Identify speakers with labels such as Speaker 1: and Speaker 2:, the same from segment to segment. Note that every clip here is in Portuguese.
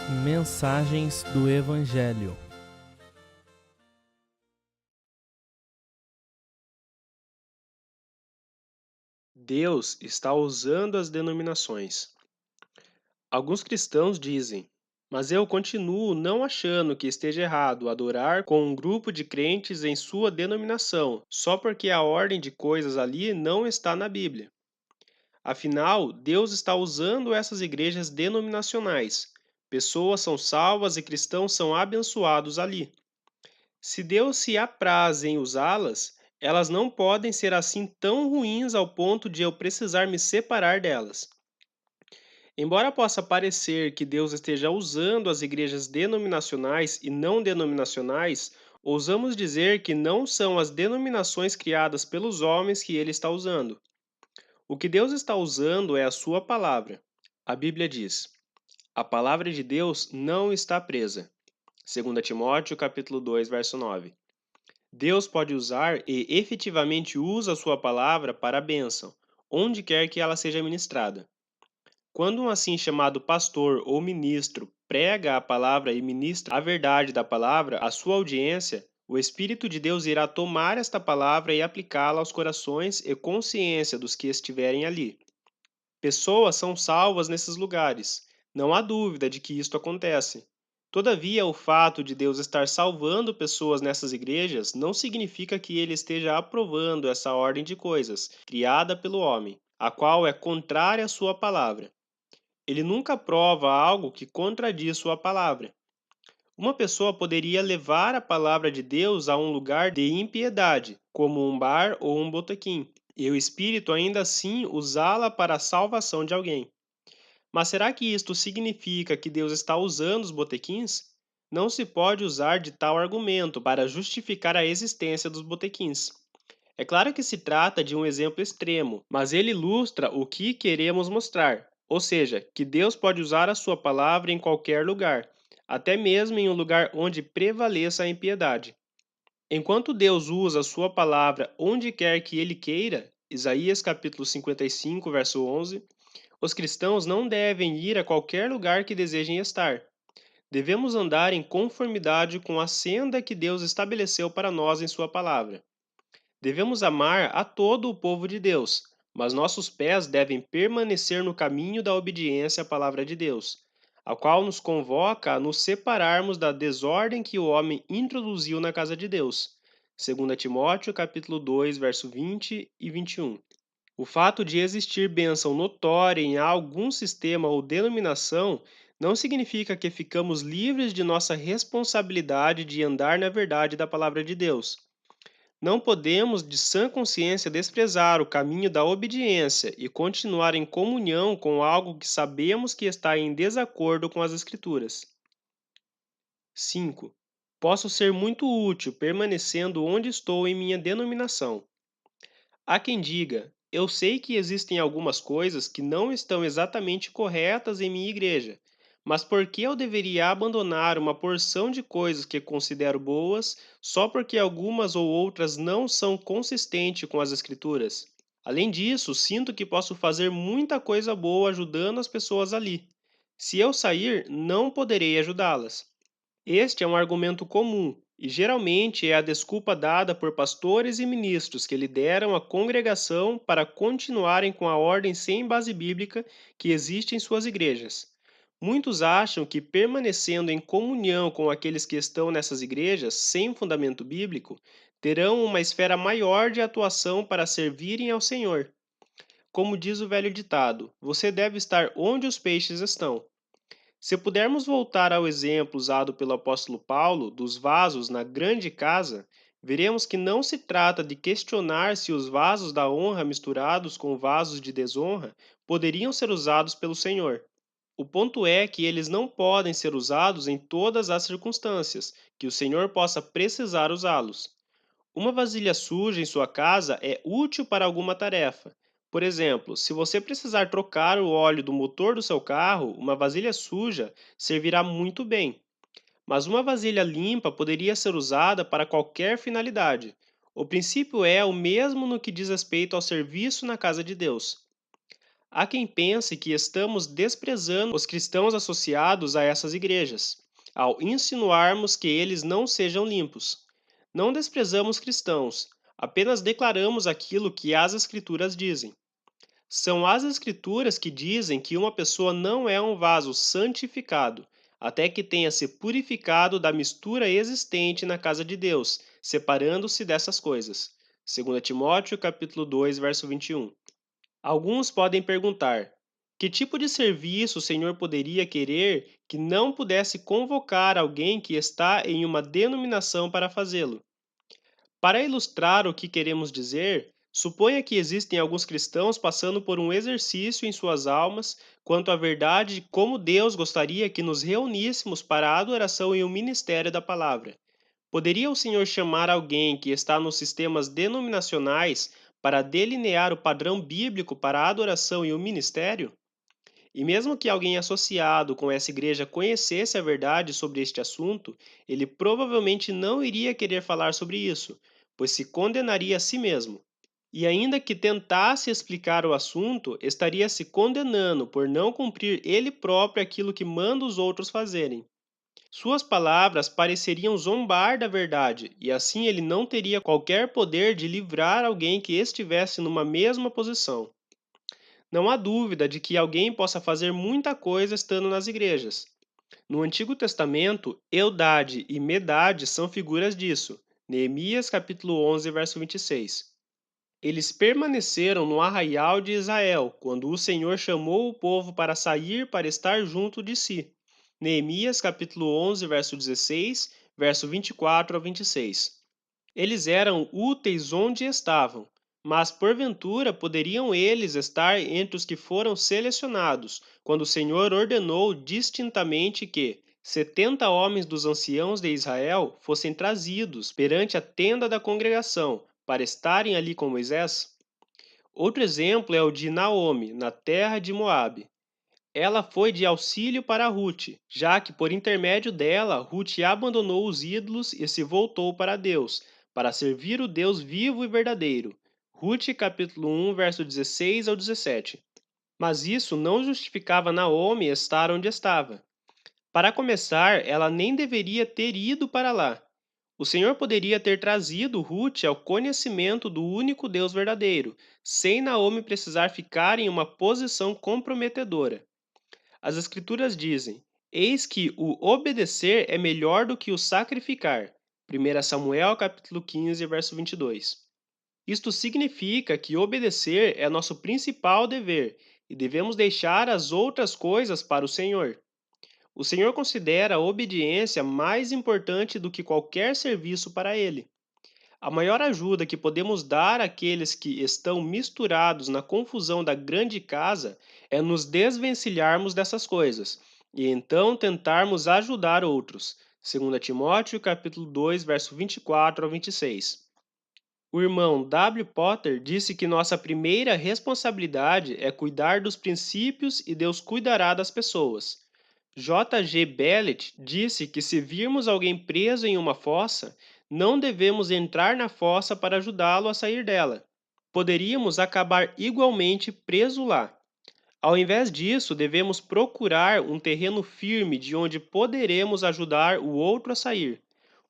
Speaker 1: Mensagens do Evangelho.
Speaker 2: Deus está usando as denominações. Alguns cristãos dizem, mas eu continuo não achando que esteja errado adorar com um grupo de crentes em sua denominação, só porque a ordem de coisas ali não está na Bíblia. Afinal, Deus está usando essas igrejas denominacionais. Pessoas são salvas e cristãos são abençoados ali. Se Deus se apraz em usá-las, elas não podem ser assim tão ruins ao ponto de eu precisar me separar delas. Embora possa parecer que Deus esteja usando as igrejas denominacionais e não denominacionais, ousamos dizer que não são as denominações criadas pelos homens que ele está usando. O que Deus está usando é a sua palavra. A Bíblia diz: "A palavra de Deus não está presa." 2 Timóteo capítulo 2, verso 9. Deus pode usar e efetivamente usa a sua palavra para a bênção, onde quer que ela seja ministrada. Quando um assim chamado pastor ou ministro prega a palavra e ministra a verdade da palavra à sua audiência, o Espírito de Deus irá tomar esta palavra e aplicá-la aos corações e consciência dos que estiverem ali. Pessoas são salvas nesses lugares. Não há dúvida de que isto acontece. Todavia, o fato de Deus estar salvando pessoas nessas igrejas não significa que ele esteja aprovando essa ordem de coisas criada pelo homem, a qual é contrária à sua palavra. Ele nunca prova algo que contradiz sua palavra. Uma pessoa poderia levar a palavra de Deus a um lugar de impiedade, como um bar ou um botequim, e o Espírito ainda assim usá-la para a salvação de alguém. Mas será que isto significa que Deus está usando os botequins? Não se pode usar de tal argumento para justificar a existência dos botequins. É claro que se trata de um exemplo extremo, mas ele ilustra o que queremos mostrar, ou seja, que Deus pode usar a sua palavra em qualquer lugar, até mesmo em um lugar onde prevaleça a impiedade. Enquanto Deus usa a sua palavra onde quer que ele queira, Isaías capítulo 55, verso 11, os cristãos não devem ir a qualquer lugar que desejem estar. Devemos andar em conformidade com a senda que Deus estabeleceu para nós em sua palavra. Devemos amar a todo o povo de Deus, mas nossos pés devem permanecer no caminho da obediência à palavra de Deus, a qual nos convoca a nos separarmos da desordem que o homem introduziu na casa de Deus. 2 Timóteo capítulo 2, verso 20 e 21. O fato de existir bênção notória em algum sistema ou denominação não significa que ficamos livres de nossa responsabilidade de andar na verdade da palavra de Deus. Não podemos, de sã consciência, desprezar o caminho da obediência e continuar em comunhão com algo que sabemos que está em desacordo com as Escrituras. 5. Posso ser muito útil permanecendo onde estou em minha denominação. Há quem diga: eu sei que existem algumas coisas que não estão exatamente corretas em minha igreja, mas por que eu deveria abandonar uma porção de coisas que considero boas só porque algumas ou outras não são consistentes com as Escrituras? Além disso, sinto que posso fazer muita coisa boa ajudando as pessoas ali. Se eu sair, não poderei ajudá-las. Este é um argumento comum e geralmente é a desculpa dada por pastores e ministros que lideram a congregação para continuarem com a ordem sem base bíblica que existe em suas igrejas. Muitos acham que permanecendo em comunhão com aqueles que estão nessas igrejas sem fundamento bíblico, terão uma esfera maior de atuação para servirem ao Senhor. Como diz o velho ditado, você deve estar onde os peixes estão. Se pudermos voltar ao exemplo usado pelo apóstolo Paulo dos vasos na grande casa, veremos que não se trata de questionar se os vasos da honra misturados com vasos de desonra poderiam ser usados pelo Senhor. O ponto é que eles não podem ser usados em todas as circunstâncias que o Senhor possa precisar usá-los. Uma vasilha suja em sua casa é útil para alguma tarefa. Por exemplo, se você precisar trocar o óleo do motor do seu carro, uma vasilha suja servirá muito bem. Mas uma vasilha limpa poderia ser usada para qualquer finalidade. O princípio é o mesmo no que diz respeito ao serviço na casa de Deus. Há quem pense que estamos desprezando os cristãos associados a essas igrejas, ao insinuarmos que eles não sejam limpos. Não desprezamos cristãos, apenas declaramos aquilo que as Escrituras dizem. São as Escrituras que dizem que uma pessoa não é um vaso santificado, até que tenha se purificado da mistura existente na casa de Deus, separando-se dessas coisas. 2 Timóteo capítulo 2, verso 21. Alguns podem perguntar: que tipo de serviço o Senhor poderia querer que não pudesse convocar alguém que está em uma denominação para fazê-lo? Para ilustrar o que queremos dizer, suponha que existem alguns cristãos passando por um exercício em suas almas quanto à verdade de como Deus gostaria que nos reuníssemos para a adoração e o ministério da palavra. Poderia o Senhor chamar alguém que está nos sistemas denominacionais para delinear o padrão bíblico para a adoração e o ministério? E mesmo que alguém associado com essa igreja conhecesse a verdade sobre este assunto, ele provavelmente não iria querer falar sobre isso, pois se condenaria a si mesmo. E ainda que tentasse explicar o assunto, estaria se condenando por não cumprir ele próprio aquilo que manda os outros fazerem. Suas palavras pareceriam zombar da verdade, e assim ele não teria qualquer poder de livrar alguém que estivesse numa mesma posição. Não há dúvida de que alguém possa fazer muita coisa estando nas igrejas. No Antigo Testamento, Eldade e Medade são figuras disso. Neemias capítulo 11, verso 26. Eles permaneceram no arraial de Israel, quando o Senhor chamou o povo para sair para estar junto de si. Neemias capítulo 11, verso 16, verso 24 a 26. Eles eram úteis onde estavam, mas porventura poderiam eles estar entre os que foram selecionados, quando o Senhor ordenou distintamente que 70 homens dos anciãos de Israel fossem trazidos perante a tenda da congregação, para estarem ali com Moisés? Outro exemplo é o de Naomi, na terra de Moabe. Ela foi de auxílio para Ruth, já que por intermédio dela, Ruth abandonou os ídolos e se voltou para Deus, para servir o Deus vivo e verdadeiro. Ruth capítulo 1, verso 16 ao 17. Mas isso não justificava Naomi estar onde estava. Para começar, ela nem deveria ter ido para lá. O Senhor poderia ter trazido Ruth ao conhecimento do único Deus verdadeiro, sem Naomi precisar ficar em uma posição comprometedora. As Escrituras dizem: Eis que o obedecer é melhor do que o sacrificar. 1 Samuel capítulo 15, verso 22. Isto significa que obedecer é nosso principal dever e devemos deixar as outras coisas para o Senhor. O Senhor considera a obediência mais importante do que qualquer serviço para Ele. A maior ajuda que podemos dar àqueles que estão misturados na confusão da grande casa é nos desvencilharmos dessas coisas e então tentarmos ajudar outros. 2 Timóteo capítulo 2, verso 24 ao 26. O irmão W. Potter disse que nossa primeira responsabilidade é cuidar dos princípios e Deus cuidará das pessoas. J. G. Bellet disse que se virmos alguém preso em uma fossa, não devemos entrar na fossa para ajudá-lo a sair dela. Poderíamos acabar igualmente preso lá. Ao invés disso, devemos procurar um terreno firme de onde poderemos ajudar o outro a sair.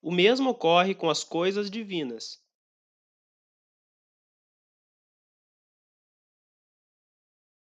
Speaker 2: O mesmo ocorre com as coisas divinas.